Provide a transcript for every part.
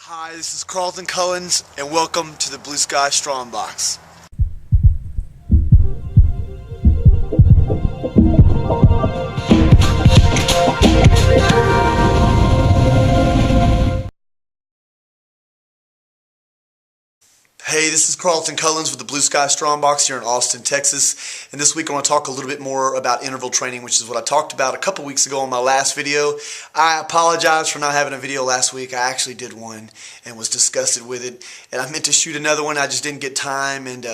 Hi, this is Carlton Cullins, and welcome to the Blue Sky Strongbox. Hey, this is Carlton Cullins with the Blue Sky Strongbox here in Austin, Texas. And this week I want to talk a little bit more about interval training, which is what I talked about a couple weeks ago on my last video. I apologize for not having a video last week. I actually did one and was disgusted with it. And I meant to shoot another one. I just didn't get time, and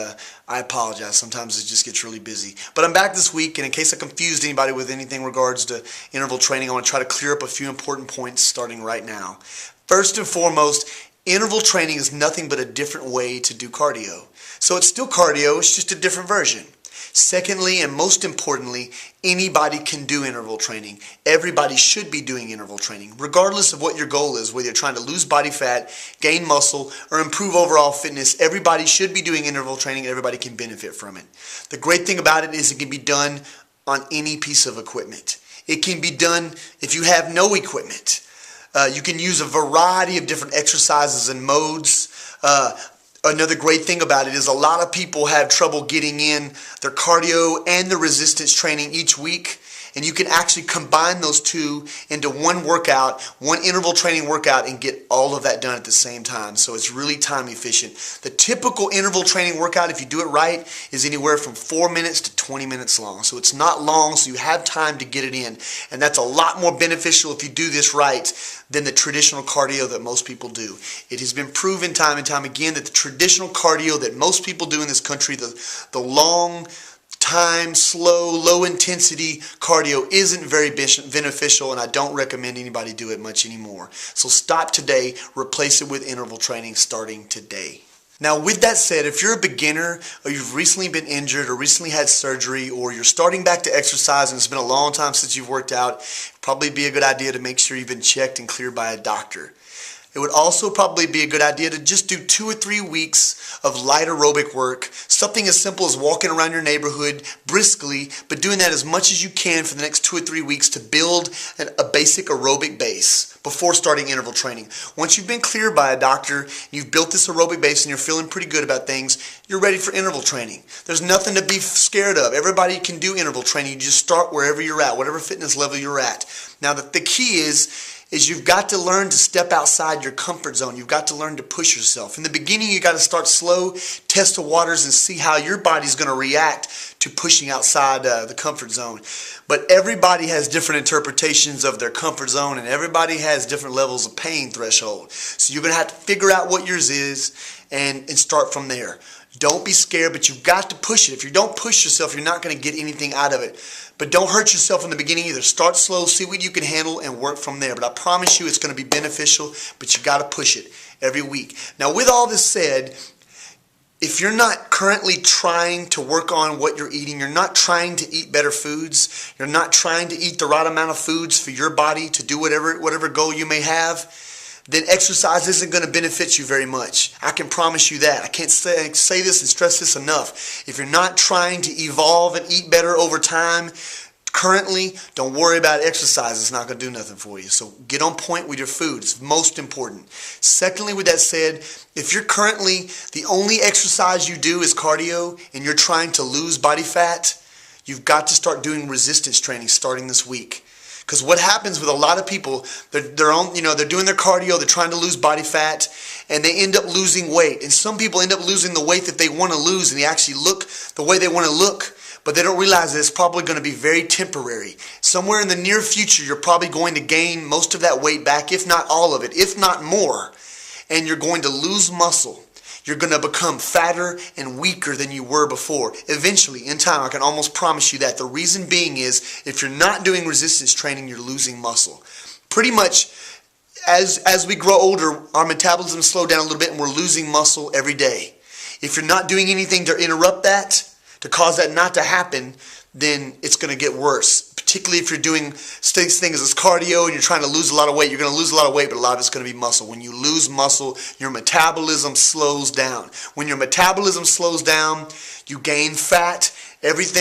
I apologize. Sometimes it just gets really busy. But I'm back this week, and in case I confused anybody with anything in regards to interval training, I want to try to clear up a few important points starting right now. First and foremost, interval training is nothing but a different way to do cardio. So it's still cardio, it's just a different version. Secondly, and most importantly, anybody can do interval training. Everybody should be doing interval training, regardless of what your goal is, whether you're trying to lose body fat, gain muscle, or improve overall fitness. Everybody should be doing interval training, and everybody can benefit from it. The great thing about it is it can be done on any piece of equipment. It can be done if you have no equipment. You can use a variety of different exercises and modes. Another great thing about it is a lot of people have trouble getting in their cardio and the resistance training each week. And you can actually combine those two into one workout, one interval training workout, and get all of that done at the same time. So it's really time efficient. The typical interval training workout, if you do it right, is anywhere from 4 minutes to 20 minutes long. So it's not long, so you have time to get it in. And that's a lot more beneficial if you do this right than the traditional cardio that most people do. It has been proven time and time again that the traditional cardio that most people do in this country, the long time, slow, low intensity cardio isn't very beneficial, and I don't recommend anybody do it much anymore. So stop today, replace it with interval training starting today. Now with that said, if you're a beginner or you've recently been injured or recently had surgery or you're starting back to exercise and it's been a long time since you've worked out, it'd probably be a good idea to make sure you've been checked and cleared by a doctor. It would also probably be a good idea to just do 2 or 3 weeks of light aerobic work, something as simple as walking around your neighborhood briskly, but doing that as much as you can for the next 2 or 3 weeks to build a basic aerobic base before starting interval training. Once you've been cleared by a doctor, you've built this aerobic base and you're feeling pretty good about things, you're ready for interval training. There's nothing to be scared of. Everybody can do interval training. You just start wherever you're at, whatever fitness level you're at. Now the key is you've got to learn to step outside your comfort zone. You've got to learn to push yourself. In the beginning, you got to start slow, test the waters, and see how your body's going to react to pushing outside the comfort zone. But everybody has different interpretations of their comfort zone, and everybody has different levels of pain threshold. So you're going to have to figure out what yours is and start from there. Don't be scared, but you've got to push it. If you don't push yourself, you're not going to get anything out of it. But don't hurt yourself in the beginning either. Start slow, see what you can handle, and work from there. But I promise you it's going to be beneficial, but you got to push it every week. Now, with all this said, if you're not currently trying to work on what you're eating, you're not trying to eat better foods, you're not trying to eat the right amount of foods for your body to do whatever goal you may have, then exercise isn't going to benefit you very much. I can promise you that. I can't say this and stress this enough. If you're not trying to evolve and eat better over time, currently, don't worry about exercise. It's not going to do nothing for you. So get on point with your food. It's most important. Secondly, with that said, if you're currently, the only exercise you do is cardio and you're trying to lose body fat, you've got to start doing resistance training starting this week. Because what happens with a lot of people, they're doing their cardio, they're trying to lose body fat, and they end up losing weight. And some people end up losing the weight that they want to lose, and they actually look the way they want to look, but they don't realize that it's probably going to be very temporary. Somewhere in the near future, you're probably going to gain most of that weight back, if not all of it, if not more, and you're going to lose muscle. You're going to become fatter and weaker than you were before. Eventually, in time, I can almost promise you that. The reason being is if you're not doing resistance training, you're losing muscle. Pretty much, as we grow older, our metabolism slows down a little bit and we're losing muscle every day. If you're not doing anything to interrupt that, to cause that not to happen, then it's going to get worse. Particularly if you're doing things as cardio and you're trying to lose a lot of weight, you're going to lose a lot of weight, but a lot of it's going to be muscle. When you lose muscle, your metabolism slows down. When your metabolism slows down, you gain fat,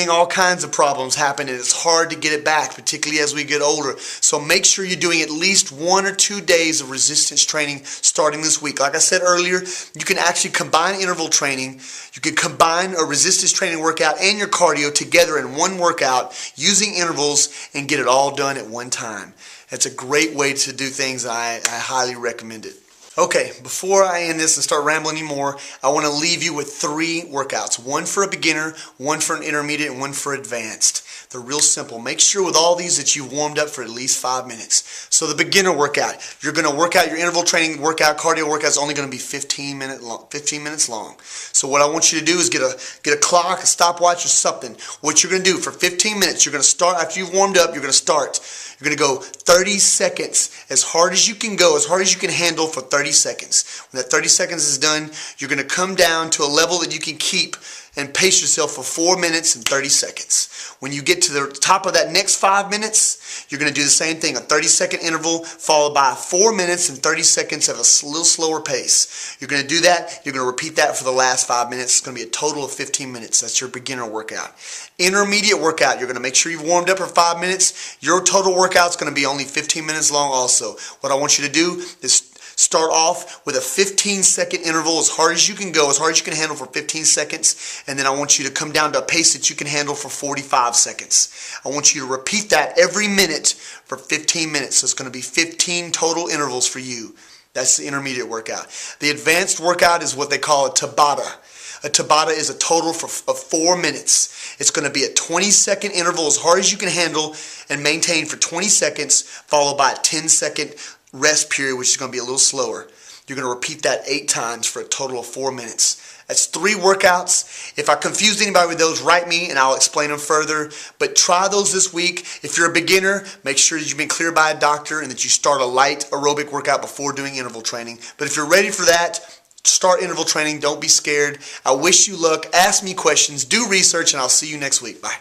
all kinds of problems happen, and it's hard to get it back, particularly as we get older. So make sure you're doing at least 1 or 2 days of resistance training starting this week. Like I said earlier, you can actually combine interval training. You can combine a resistance training workout and your cardio together in one workout using intervals and get it all done at one time. That's a great way to do things. I highly recommend it. Okay, before I end this and start rambling anymore, I want to leave you with 3 workouts. One for a beginner, one for an intermediate, and one for advanced. They're real simple. Make sure with all these that you've warmed up for at least 5 minutes. So the beginner workout, you're going to work out your interval training workout, cardio workout is only going to be 15 minutes long. So what I want you to do is get a clock, a stopwatch, or something. What you're going to do for 15 minutes, you're going to start, after you've warmed up, you're going to start. You're going to go 30 seconds, as hard as you can go, as hard as you can handle for 30 seconds. When that 30 seconds is done, you're going to come down to a level that you can keep and pace yourself for 4 minutes and 30 seconds. When you get to the top of that next 5 minutes, you're going to do the same thing, a 30-second interval followed by 4 minutes and 30 seconds at a little slower pace. You're going to do that. You're going to repeat that for the last 5 minutes. It's going to be a total of 15 minutes. That's your beginner workout. Intermediate workout, you're going to make sure you've warmed up for 5 minutes. Your total workout is going to be only 15 minutes long also. What I want you to do is start off with a 15-second interval, as hard as you can go, as hard as you can handle for 15 seconds, and then I want you to come down to a pace that you can handle for 45 seconds. I want you to repeat that every minute for 15 minutes. So it's going to be 15 total intervals for you. That's the intermediate workout. The advanced workout is what they call a Tabata. A Tabata is a total of 4 minutes. It's going to be a 20-second interval, as hard as you can handle and maintain for 20 seconds, followed by a 10-second rest period, which is going to be a little slower. You're going to repeat that 8 times for a total of 4 minutes. That's 3 workouts. If I confused anybody with those, write me and I'll explain them further. But try those this week. If you're a beginner, make sure that you've been cleared by a doctor and that you start a light aerobic workout before doing interval training. But if you're ready for that, start interval training. Don't be scared. I wish you luck. Ask me questions. Do research, and I'll see you next week. Bye.